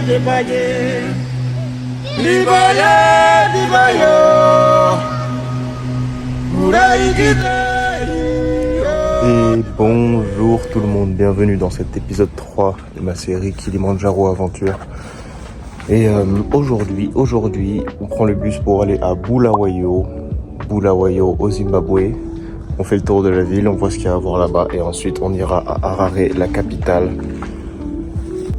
Et bonjour tout le monde, bienvenue dans cet épisode 3 de ma série Kilimanjaro Aventure. Et aujourd'hui, on prend le bus pour aller à Bulawayo au Zimbabwe. On fait le tour de la ville, on voit ce qu'il y a à voir là-bas et ensuite on ira à Harare, la capitale.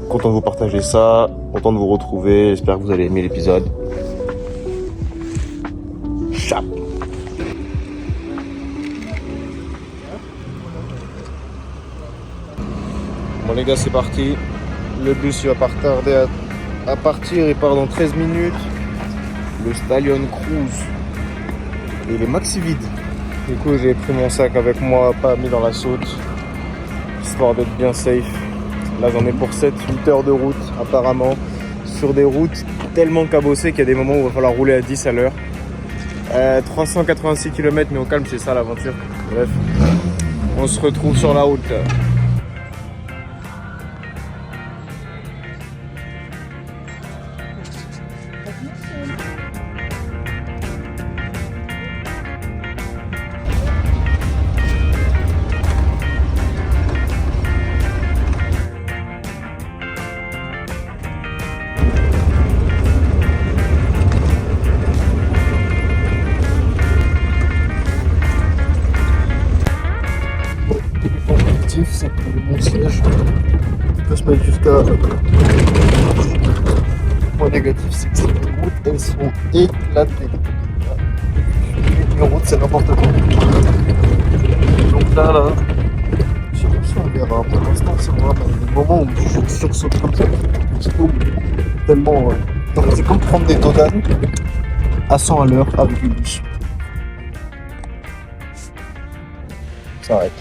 Content de vous partager ça, content de vous retrouver, j'espère que vous allez aimer l'épisode. Chap. Bon les gars, c'est parti. Le bus il va pas tarder à partir, il part dans 13 minutes. Le Stallion Cruise. Et il est maxi vide. Du coup j'ai pris mon sac avec moi, pas mis dans la soute, histoire d'être bien safe. Là j'en ai pour 7-8 heures de route apparemment, sur des routes tellement cabossées qu'il y a des moments où il va falloir rouler à 10 à l'heure. 386 km mais au calme, c'est ça l'aventure. Bref, on se retrouve sur la route. Ça prend le bon siège. On peut se mettre jusqu'à. Le point négatif, c'est que ces routes, elles sont éclatées. Les routes, c'est n'importe quoi. Donc là, je sais pas si on verra. Pour l'instant, c'est vraiment des moments où je sursaute comme ça. Tellement. Donc, c'est comme prendre des totanes à 100 à l'heure avec le bus. Ça arrête.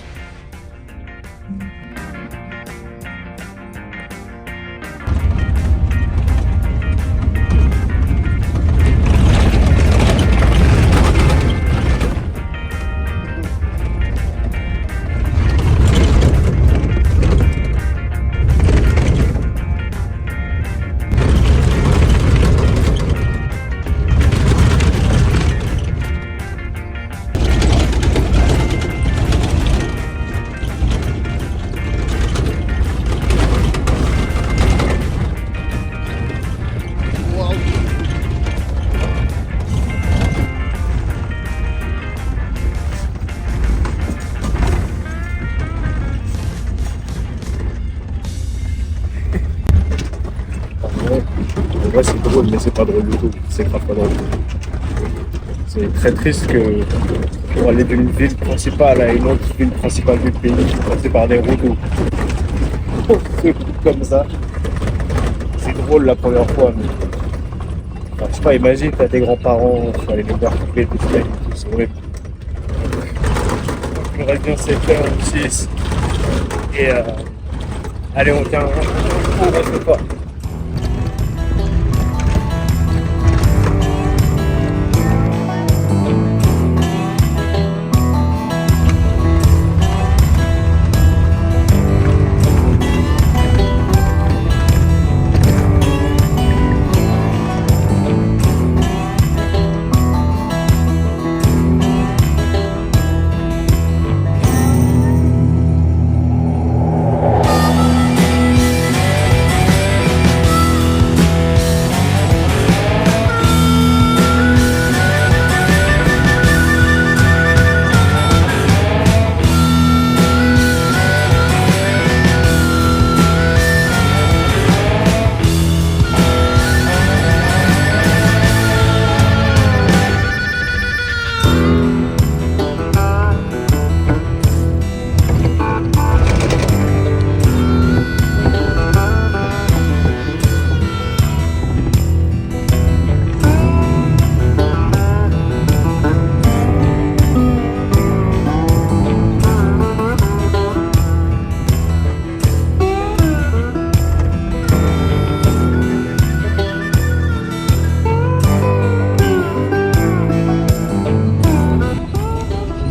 Ouais, c'est drôle, mais c'est pas drôle du tout. C'est grave pas drôle. C'est très triste que pour aller d'une ville principale à une autre ville principale du pays, passer par des routes où c'est comme ça. C'est drôle la première fois, mais enfin, je sais pas, imagine, t'as tes grands-parents, tu vas aller les voir couper des steaks et tout, c'est horrible. Il reste bien 7 heures ou 6. Et allez, on tient on reste pas.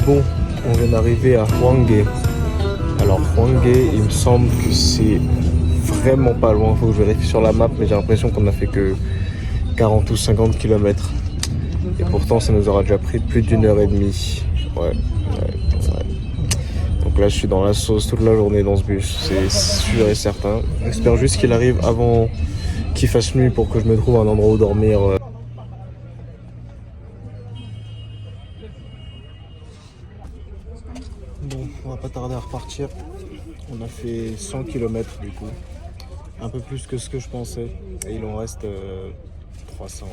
Bon, on vient d'arriver à Hwange. Alors Hwange, il me semble que c'est vraiment pas loin. Faut que je vérifie sur la map, mais j'ai l'impression qu'on a fait que 40 ou 50 km. Et pourtant, ça nous aura déjà pris plus d'1 h 30. Ouais. Donc là, je suis dans la sauce toute la journée dans ce bus, c'est sûr et certain. J'espère juste qu'il arrive avant qu'il fasse nuit pour que je me trouve un endroit où dormir. Bon, on va pas tarder à repartir. On a fait 100 km du coup. Un peu plus que ce que je pensais. Et il en reste 300.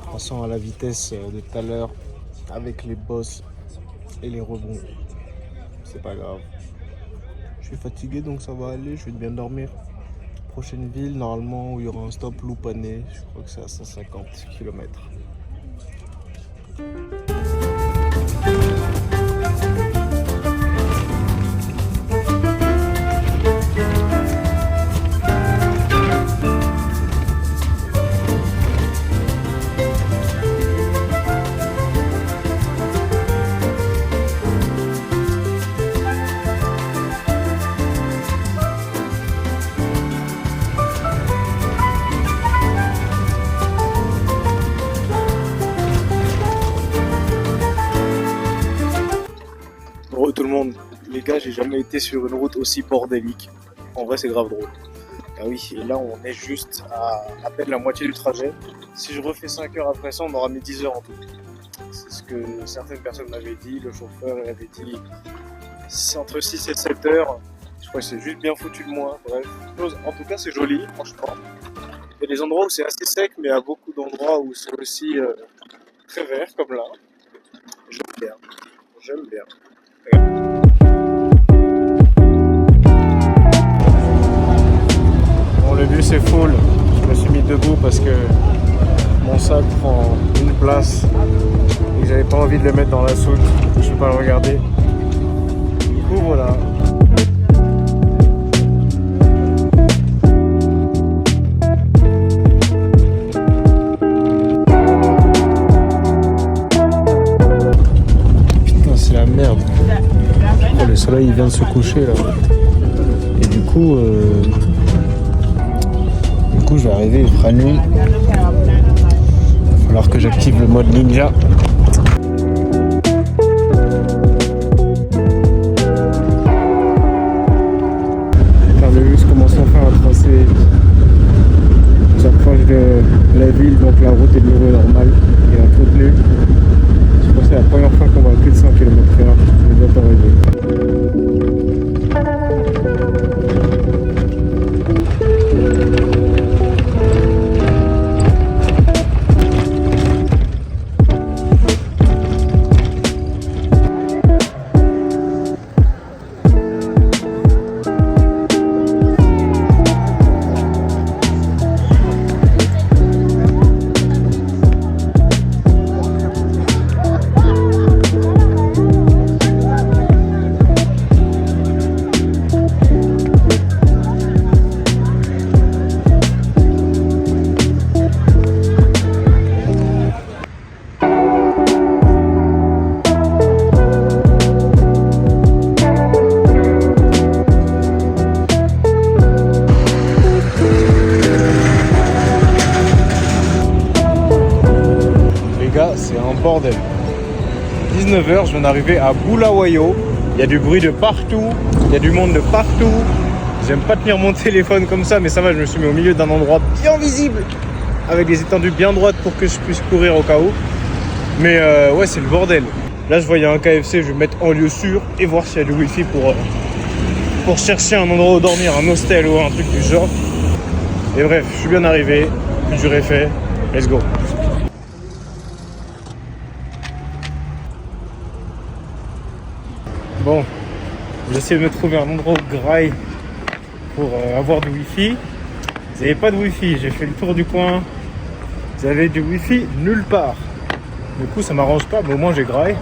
300 à la vitesse de tout à l'heure avec les bosses et les rebonds. C'est pas grave. Je suis fatigué donc ça va aller, je vais bien dormir. Prochaine ville, normalement, où il y aura un stop Loupané. Je crois que c'est à 150 km. Bon, tout le monde, les gars, j'ai jamais été sur une route aussi bordélique. En vrai, c'est grave drôle. Ah oui, et là, on est juste à peine la moitié du trajet. Si je refais 5 heures après ça, on aura mis 10 heures en tout. C'est ce que certaines personnes m'avaient dit. Le chauffeur avait dit c'est entre 6 et 7 heures. Je crois que c'est juste bien foutu de moi. Bref, en tout cas, c'est joli, franchement. Il y a des endroits où c'est assez sec, mais il y a beaucoup d'endroits où c'est aussi très vert, comme là. J'aime bien. J'aime bien. Bon, le bus est full. Je me suis mis debout parce que mon sac prend une place et j'avais pas envie de le mettre dans la soute. Je peux pas le regarder. Du coup, voilà. Putain, c'est la merde. Oh, le soleil il vient de se coucher là. Et du coup, je vais arriver, il fera nuit. Il va falloir que j'active le mode ninja. Le bus commence enfin à tracer. J'approche de la ville, donc la route est de nouveau normale et entretenue. Je pense que c'est la première fois qu'on va à plus de 100 km/h. Je vais bientôt arriver. C'est un bordel. 19 h, je viens d'arriver à Bulawayo. Il y a du bruit de partout, il y a du monde de partout. J'aime pas tenir mon téléphone comme ça, mais ça va, je me suis mis au milieu d'un endroit bien visible, avec des étendues bien droites pour que je puisse courir au cas où. Mais ouais, c'est le bordel. Là, je vois il y a un KFC, je vais me mettre en lieu sûr et voir s'il y a du wifi pour chercher un endroit où dormir, un hostel ou un truc du genre. Et bref, je suis bien arrivé, plus dur est fait, let's go. Bon, j'essaie de me trouver un endroit où graille pour avoir du wifi. Vous n'avez pas de wifi, j'ai fait le tour du coin. Vous avez du wifi nulle part. Du coup, ça m'arrange pas, mais au moins j'ai graille.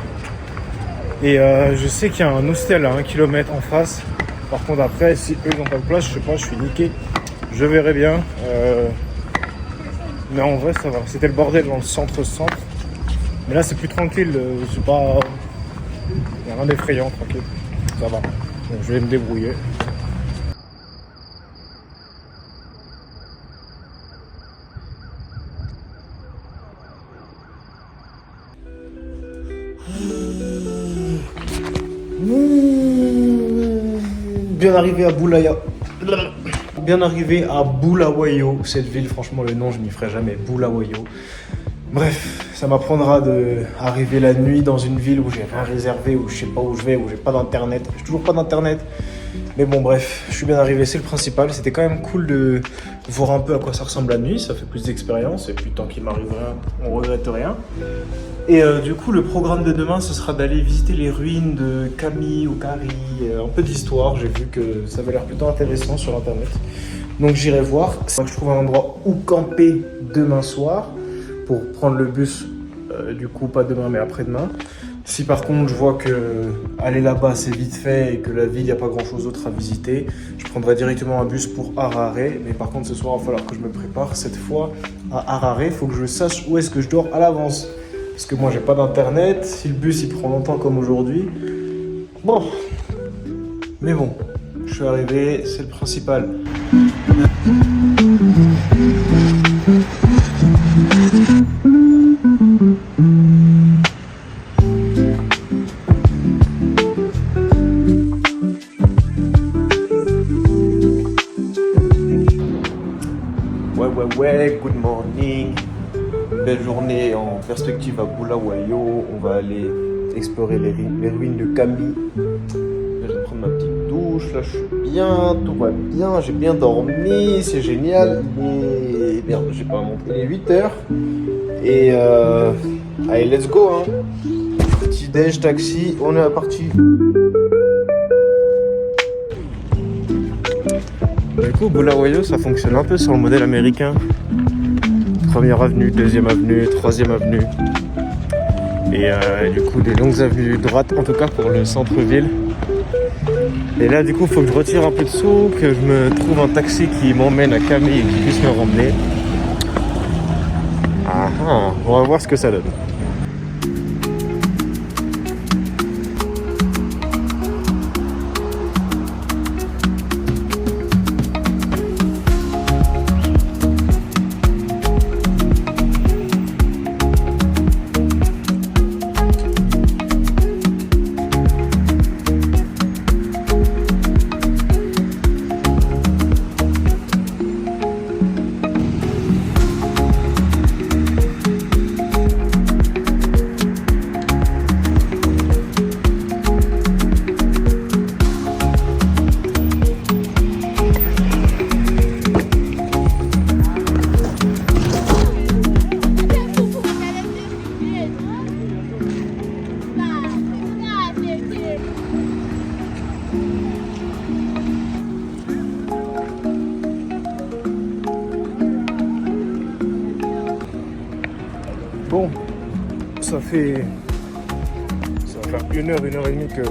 Et je sais qu'il y a un hostel à 1 km en face. Par contre, après, si eux n'ont pas de place, je sais pas, je suis niqué. Je verrai bien. Mais en vrai, ça va. C'était le bordel dans le centre-centre. Mais là, c'est plus tranquille. C'est pas. Il n'y a rien d'effrayant, tranquille. Ça va. Donc, je vais me débrouiller. Bien arrivé à Bien arrivé à Bulawayo, cette ville, franchement le nom je m'y ferai jamais, Bulawayo. Bref, ça m'apprendra d'arriver la nuit dans une ville où j'ai rien réservé, où je sais pas où je vais, où j'ai pas d'internet. J'ai toujours pas d'internet. Mais bon bref, je suis bien arrivé, c'est le principal. C'était quand même cool de voir un peu à quoi ça ressemble la nuit, ça fait plus d'expérience. Et puis tant qu'il m'arrive rien, on regrette rien. Et du coup, le programme de demain, ce sera d'aller visiter les ruines de Kami ou Kari, un peu d'histoire. J'ai vu que ça avait l'air plutôt intéressant sur internet. Donc j'irai voir. Je trouve un endroit où camper demain soir pour prendre le bus, du coup pas demain mais après-demain. Si par contre je vois que aller là-bas c'est vite fait et que la ville, il n'y a pas grand-chose d'autre à visiter, je prendrai directement un bus pour Harare. Mais par contre ce soir, il va falloir que je me prépare. Cette fois, à Harare, il faut que je sache où est-ce que je dors à l'avance. Parce que moi j'ai pas d'internet, si le bus il prend longtemps comme aujourd'hui, bon, mais bon, je suis arrivé, c'est le principal. Ouais, good morning. Belle journée en perspective à Bulawayo. On va aller explorer les ruines de Kami. Là, je vais prendre ma petite douche. Là, je suis bien, tout va bien. J'ai bien dormi, c'est génial. Et merde, j'ai pas montré. Il est 8h. Et allez, let's go. Hein. Petit déj, taxi, on est parti. Du coup, Bulawayo, ça fonctionne un peu sur le modèle américain. Première avenue, deuxième avenue, troisième avenue. Et du coup, des longues avenues droites, en tout cas pour le centre-ville. Et là, du coup, il faut que je retire un peu de sous, que je me trouve un taxi qui m'emmène à Kami et qui puisse me ramener. On va voir ce que ça donne. Bon, ça va faire 1 heure, 1h30 que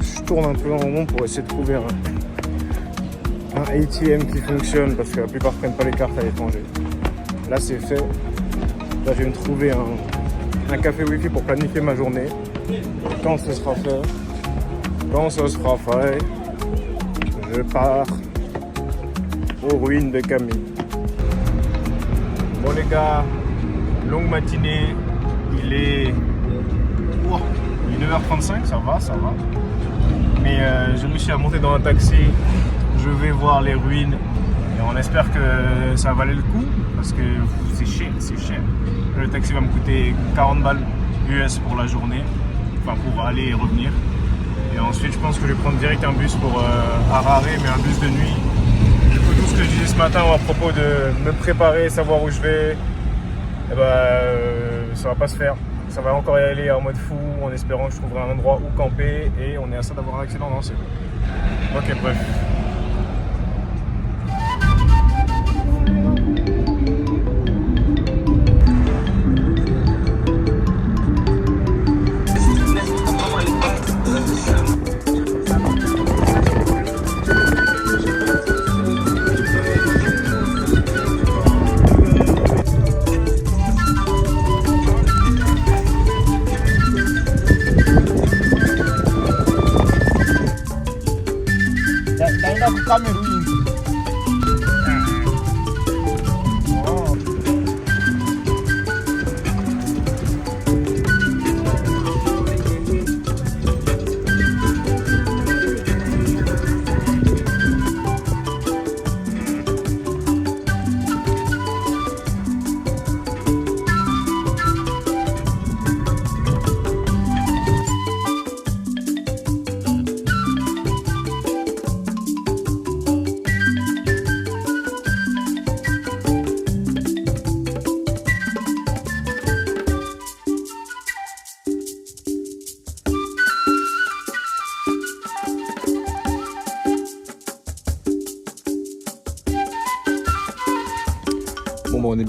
je tourne un peu en rond pour essayer de trouver un ATM qui fonctionne parce que la plupart ne prennent pas les cartes à l'étranger. Là c'est fait. Là je vais me trouver un café wifi pour planifier ma journée. Quand ce sera fait, je pars aux ruines de Kami. Bon les gars, longue matinée, il est 9h35, ça va. Mais j'ai réussi à monter dans un taxi, je vais voir les ruines et on espère que ça valait le coup parce que c'est cher. Le taxi va me coûter 40 balles US pour la journée, enfin pour aller et revenir. Et ensuite je pense que je vais prendre direct un bus pour Harare, mais un bus de nuit. Du coup tout ce que je disais ce matin à propos de me préparer, savoir où je vais, ça va pas se faire. Ça va encore y aller en mode fou, en espérant que je trouverai un endroit où camper, et on est à ça d'avoir un accident dans ce. Ok, bref. Cameroon.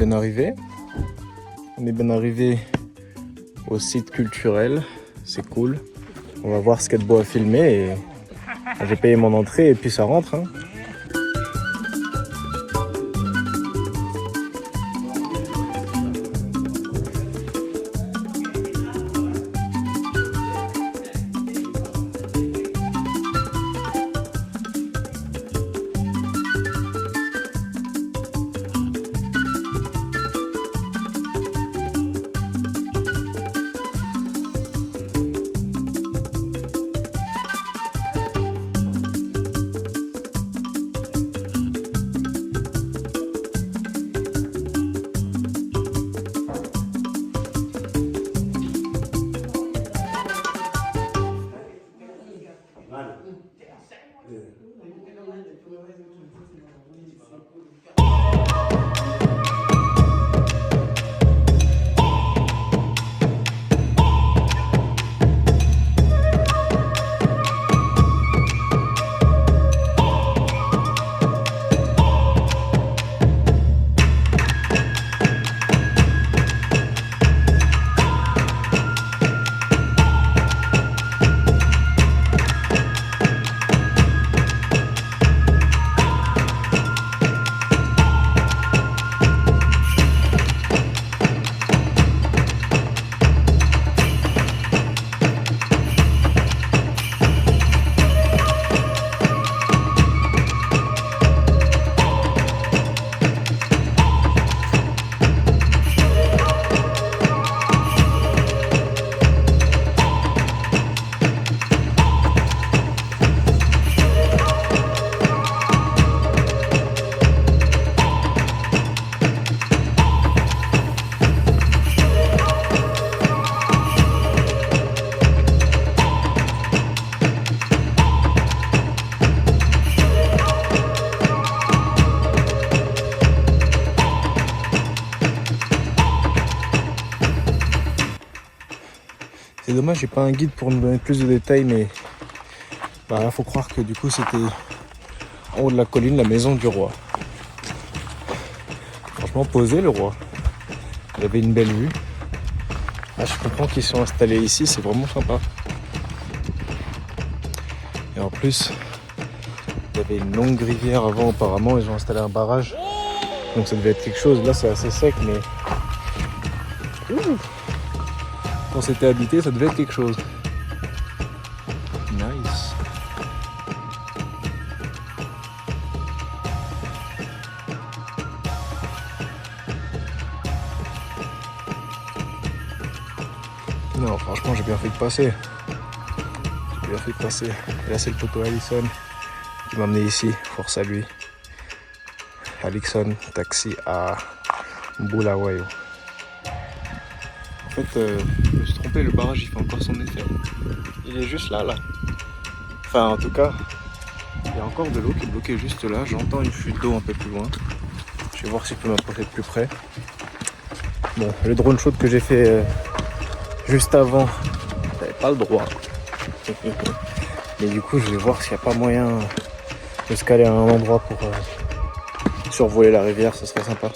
bien arrivé. On est bien arrivé au site culturel. C'est cool. On va voir ce qu'il y a de beau à filmer. Et... j'ai payé mon entrée et puis ça rentre. Hein. C'est dommage, j'ai pas un guide pour nous donner plus de détails, mais bah, là, faut croire que du coup c'était en haut de la colline, la maison du roi. Franchement, posé le roi. Il avait une belle vue. Ah, je comprends qu'ils sont installés ici, c'est vraiment sympa. Et en plus, il y avait une longue rivière avant apparemment, ils ont installé un barrage. Donc ça devait être quelque chose. Là c'est assez sec, mais ouh, quand c'était habité, ça devait être quelque chose. Nice. Non, franchement, j'ai bien fait de passer. J'ai bien fait de passer. Et là, c'est le poteau Alison qui m'a amené ici. Force à lui. Alison, taxi à Bulawayo. En fait, je me suis trompé, le barrage il fait encore son effet. Il est juste là. Enfin, en tout cas, il y a encore de l'eau qui est bloquée juste là. J'entends une fuite d'eau un peu plus loin. Je vais voir si je peux m'approcher de plus près. Bon, le drone shot que j'ai fait juste avant, j'avais pas le droit. Mais du coup, je vais voir s'il n'y a pas moyen de se caler à un endroit pour survoler la rivière, ce serait sympa.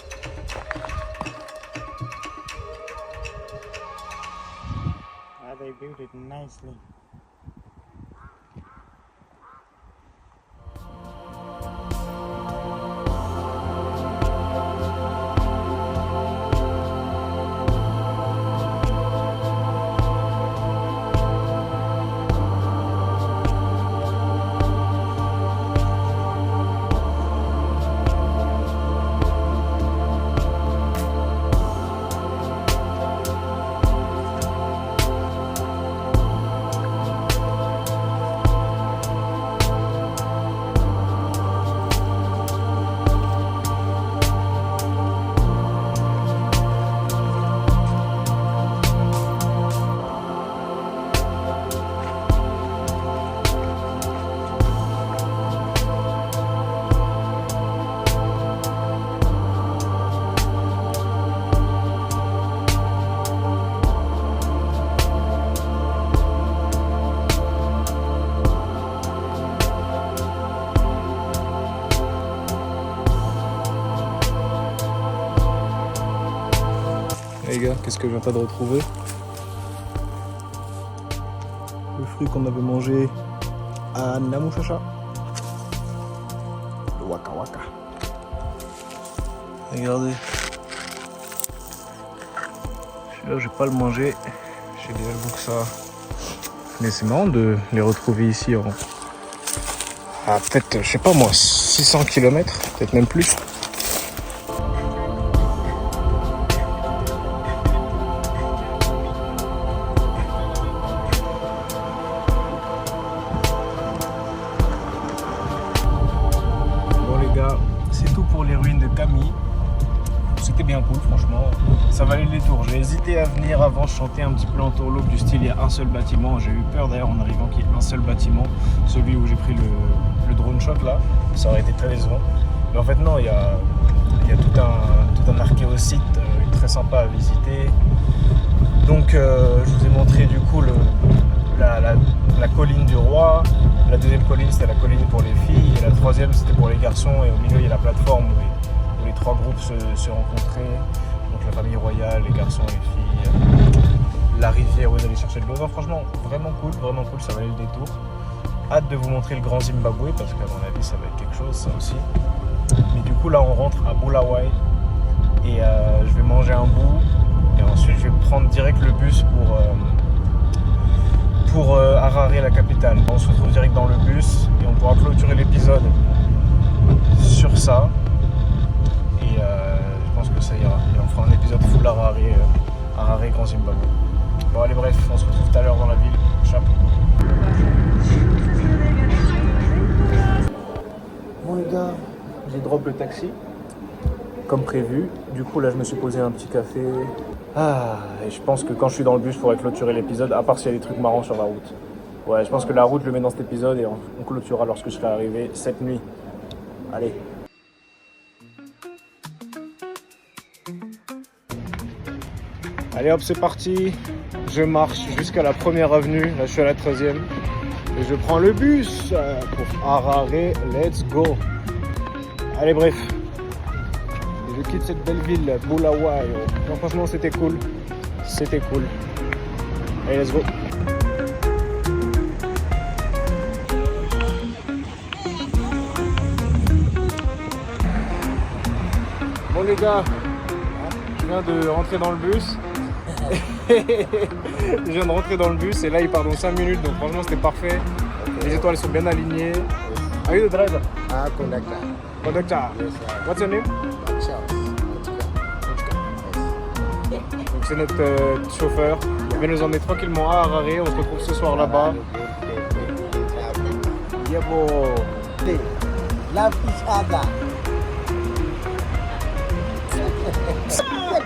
They built it nicely. Les gars, qu'est-ce que je viens pas de retrouver? Le fruit qu'on avait mangé à Namushasha. Le Waka Waka. Regardez. Celui-là, je vais pas le manger. J'ai déjà le goût que ça. Mais c'est marrant de les retrouver ici en... à peut-être, je sais pas moi, 600 km, peut-être même plus. Bon les gars, c'est tout pour les ruines de Kami. C'était bien cool franchement, ça valait le détour. J'ai hésité à venir avant, je chantais un petit peu en tourloupe du style il y a un seul bâtiment. J'ai eu peur d'ailleurs en arrivant qu'il y ait un seul bâtiment, celui où j'ai pris le drone shot là, ça aurait été très décevant. Mais en fait non, il y a tout un archéosite très sympa à visiter. Donc je vous ai montré du coup la colline du roi, la deuxième colline c'était la colline pour les filles, et la troisième c'était pour les garçons, et au milieu il y a la plateforme où les trois groupes se rencontraient, donc la famille royale, les garçons, les filles, la rivière où ils allaient chercher de l'eau. Franchement, vraiment cool, ça valait le détour. Hâte de vous montrer le grand Zimbabwe, parce qu'à mon avis ça va être quelque chose ça aussi. Mais du coup là on rentre à Bulawayo, et je vais manger un bout, et ensuite je vais prendre direct le bus pour Harare, la capitale. On se retrouve direct dans le bus, et on pourra clôturer l'épisode sur ça. Et je pense que ça ira. Et on fera un épisode full Harare, Grand Zimbabwe. Bon allez bref, on se retrouve tout à l'heure dans la ville. Chapeau. Bon les gars, j'ai drop le taxi, comme prévu. Du coup là je me suis posé un petit café. Et je pense que quand je suis dans le bus, je pourrais clôturer l'épisode, à part s'il y a des trucs marrants sur la route. Ouais, je pense que la route, je le mets dans cet épisode et on clôturera lorsque je serai arrivé cette nuit. Allez. Allez hop, c'est parti. Je marche jusqu'à la première avenue. Là, je suis à la 13e. Et je prends le bus pour Harare. Let's go. Allez, bref. Je quitte cette belle ville, Bulawayo. Non, franchement, c'était cool. C'était cool. Allez, let's go. Bon les gars, je viens de rentrer dans le bus. Je viens de rentrer dans le bus et là il part dans 5 minutes, donc franchement c'était parfait. Les étoiles sont bien alignées. Are you the driver? Conductor. Conductor. Yes, sir. What's your name? Charles. Donc c'est notre chauffeur. Il va nous emmener tranquillement à Harare. On se retrouve ce soir là-bas. Yabo. Love each other.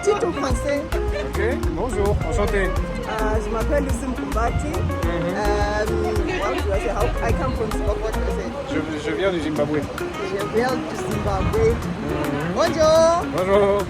Tito français. Ok, bonjour, enchanté. Je m'appelle Lucine Kumbati. I come from Zimbabwe. Je viens du Zimbabwe. Je viens du Zimbabwe. Bonjour. Bonjour.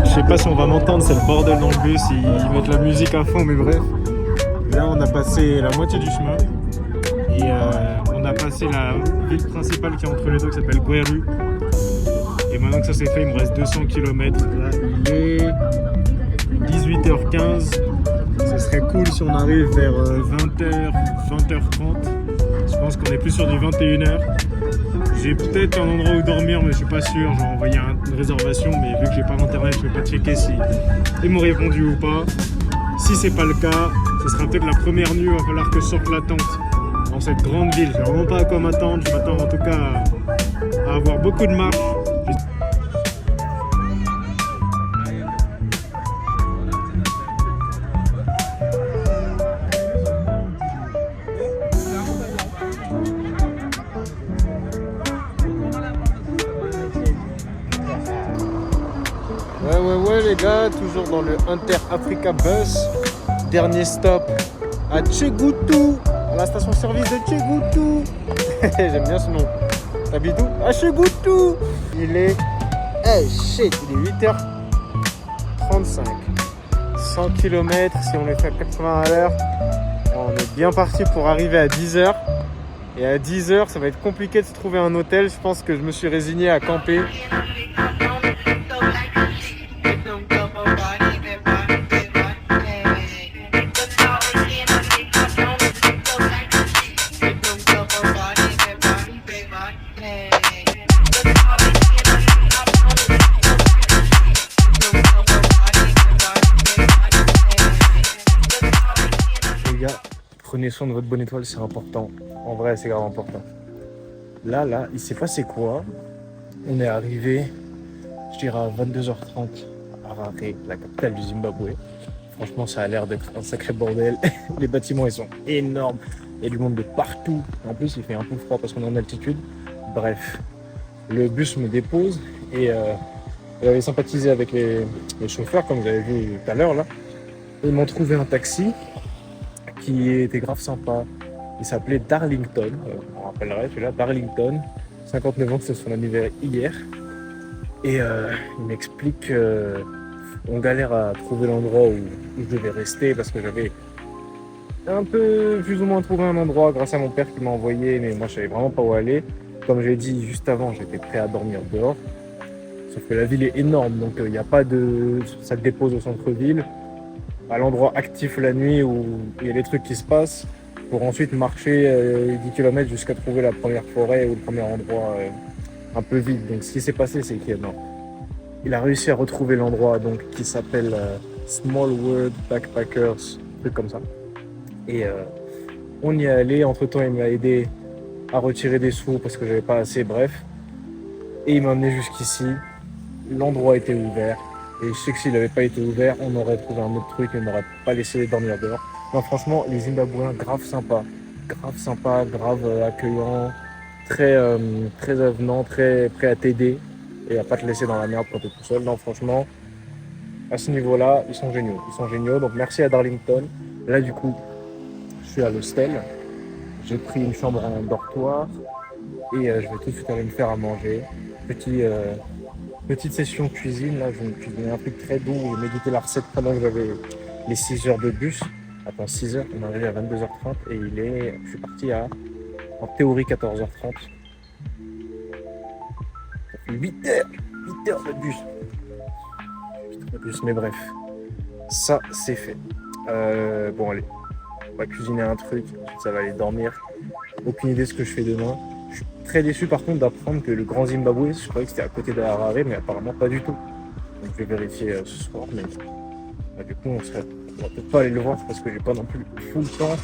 Je sais pas si on va m'entendre, c'est le bordel dans le bus, ils mettent la musique à fond, mais bref. Là on a passé la moitié du chemin et on a passé la ville principale qui est entre les deux qui s'appelle Gweru. Et maintenant que ça c'est fait, il me reste 200 km. Là, il est 18h15. Ce serait cool si on arrive vers 20h, 20h30. Je pense qu'on est plus sur du 21h. J'ai peut-être un endroit où dormir, mais je suis pas sûr. J'ai envoyé une réservation, mais vu que j'ai pas d'internet, je vais pas checker si ils m'ont répondu ou pas. Si c'est pas le cas, ce sera peut-être la première nuit où il va falloir que je sorte la tente dans cette grande ville. Je sais vraiment pas à quoi m'attendre. Je m'attends en tout cas à avoir beaucoup de marche. Ouais les gars, toujours dans le Inter Africa Bus. Dernier stop à Tchegoutou, à la station-service de Tchegoutou. J'aime bien ce nom. T'habites où? À Tchegoutou. Il est... Hey shit, il est 8h35. 100 km si on est fait à 80 à l'heure. On est bien parti pour arriver à 10h. Et à 10h, ça va être compliqué de se trouver un hôtel. Je pense que je me suis résigné à camper. Prenez soin de votre bonne étoile, c'est important. En vrai, c'est grave important. Là, il s'est passé quoi? On est arrivé, je dirais à 22h30 à Harare, la capitale du Zimbabwe. Franchement, ça a l'air d'être un sacré bordel. Les bâtiments, ils sont énormes. Il y a du monde de partout. En plus, il fait un peu froid parce qu'on est en altitude. Bref, le bus me dépose et j'avais sympathisé avec les chauffeurs, comme vous avez vu tout à l'heure là. Ils m'ont trouvé un taxi qui était grave sympa. Il s'appelait Darlington, on rappellerait celui-là, Darlington. 59 ans, c'est son anniversaire hier. Et il m'explique qu'on galère à trouver l'endroit où je devais rester parce que j'avais un peu plus ou moins trouvé un endroit grâce à mon père qui m'a envoyé, mais moi je savais vraiment pas où aller. Comme j'ai dit juste avant, j'étais prêt à dormir dehors. Sauf que la ville est énorme, donc il n'y a pas de... Ça te dépose au centre-ville, à l'endroit actif la nuit où il y a des trucs qui se passent, pour ensuite marcher 10 km jusqu'à trouver la première forêt ou le premier endroit un peu vide. Donc ce qui s'est passé, c'est qu'il a réussi à retrouver l'endroit donc, qui s'appelle Small World Backpackers, un truc comme ça. Et on y est allé, entre-temps il m'a aidé à retirer des sous parce que j'avais pas assez, bref. Et il m'a amené jusqu'ici, l'endroit était ouvert. Et je sais que s'il n'avait pas été ouvert, on aurait trouvé un autre truc et on n'aurait pas laissé dormir dehors. Non, franchement, les Zimbabwéens, grave sympa, grave accueillant, très avenant, très prêt à t'aider et à pas te laisser dans la merde quand t'es tout seul. Non, franchement, à ce niveau-là, ils sont géniaux. Donc merci à Darlington. Là, du coup, je suis à l'hostel. J'ai pris une chambre en dortoir et je vais tout de suite aller me faire à manger. Petite session cuisine, là je vais me cuisiner un truc très doux, je vais méditer la recette pendant que j'avais les 6 heures de bus. Attends, 6 heures, on est arrivé à 22h30 et je suis parti à, en théorie, 14h30. Ça fait 8 heures de bus. Mais bref, ça c'est fait. Bon allez, on va cuisiner un truc, ensuite ça va aller dormir. Aucune idée de ce que je fais demain. Je suis très déçu par contre d'apprendre que le Grand Zimbabwe, je croyais que c'était à côté de Harare, mais apparemment pas du tout. Donc je vais vérifier ce soir, mais du coup on va peut-être pas aller le voir parce que j'ai pas non plus tout le temps.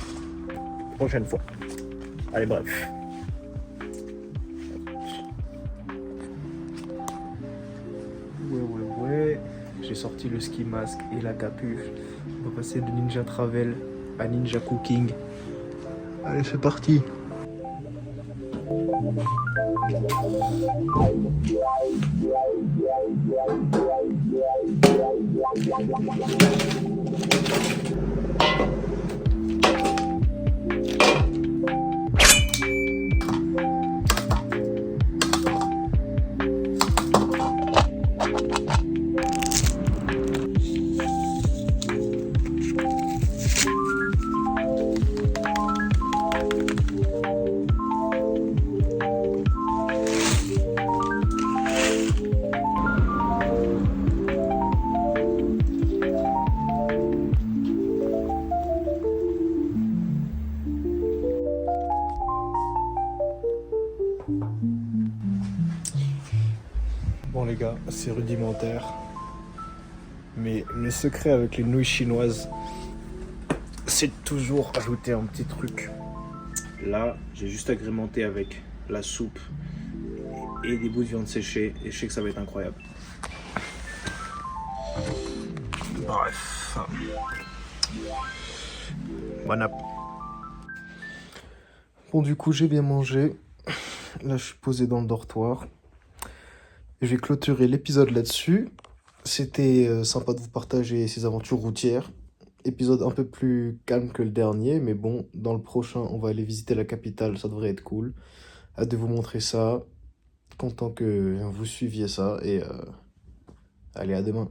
Prochaine fois. Allez bref. Ouais. J'ai sorti le ski mask et la capuche. On va passer de Ninja Travel à Ninja Cooking. Allez c'est parti. Bon les gars, c'est rudimentaire. Mais le secret avec les nouilles chinoises, c'est de toujours ajouter un petit truc. Là, j'ai juste agrémenté avec la soupe et des bouts de viande séchée et je sais que ça va être incroyable. Bref. Bon app. Bon du coup j'ai bien mangé. Là je suis posé dans le dortoir. Et je vais clôturer l'épisode là-dessus. C'était sympa de vous partager ces aventures routières. Épisode un peu plus calme que le dernier, mais bon, dans le prochain, on va aller visiter la capitale, ça devrait être cool. Hâte de vous montrer ça. Content que vous suiviez ça et allez, à demain.